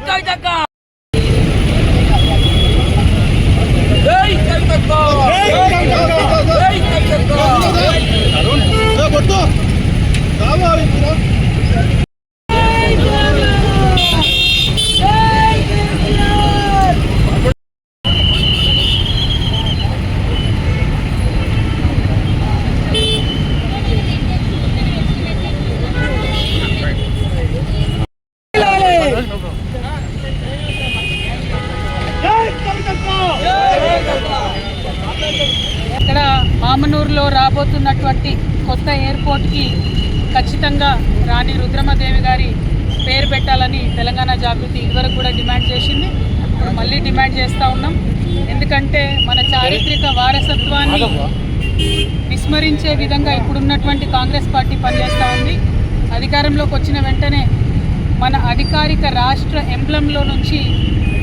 కవితక్క ఇక్కడ మామనూరులో రాబోతున్నటువంటి కొత్త ఎయిర్పోర్ట్కి ఖచ్చితంగా రాణి రుద్రమదేవి గారి పేరు పెట్టాలని తెలంగాణ జాగృతి ఇదివరకు కూడా డిమాండ్ చేసింది. ఇప్పుడు మళ్ళీ డిమాండ్ చేస్తూ ఉన్నాం. ఎందుకంటే మన చారిత్రక వారసత్వాన్ని విస్మరించే విధంగా ఇప్పుడున్నటువంటి కాంగ్రెస్ పార్టీ పనిచేస్తూ ఉంది. అధికారంలోకి వచ్చిన వెంటనే మన అధికారిక రాష్ట్ర ఎంబ్లంలో నుంచి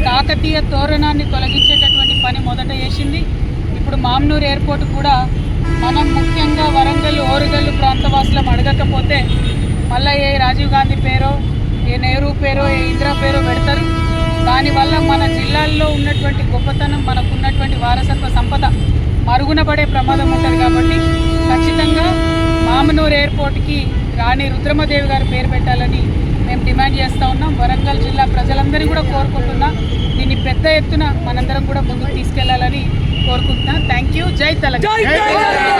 కాకతీయ తోరణాన్ని తొలగించేటటువంటి పని మొదట చేసింది. ఇప్పుడు మామ్నూర్ ఎయిర్పోర్ట్ కూడా మనం ముఖ్యంగా వరంగల్ ఓరుగల్లు ప్రాంతవాసులం అడగకపోతే మళ్ళీ ఏ రాజీవ్ గాంధీ పేరో ఏ నెహ్రూ పేరో ఏ ఇందిరా పేరో పెడతారు. దానివల్ల మన జిల్లాల్లో ఉన్నటువంటి గొప్పతనం మనకున్నటువంటి వారసత్వ సంపద మరుగున పడే ప్రమాదం ఉంటుంది. కాబట్టి ఖచ్చితంగా మామనూర్ ఎయిర్పోర్ట్కి రాణి రుద్రమదేవి గారి పేరు పెట్టాలని మేము డిమాండ్ చేస్తూ ఉన్నాం. వరంగల్ జిల్లా ప్రజలందరినీ కూడా కోరుకుంటున్నా దీన్ని పెద్ద ఎత్తున మనందరం కూడా ముందుకు తీసుకెళ్లాలని కోరుకుంటున్నా. Thank you. జై తెలంగాణ.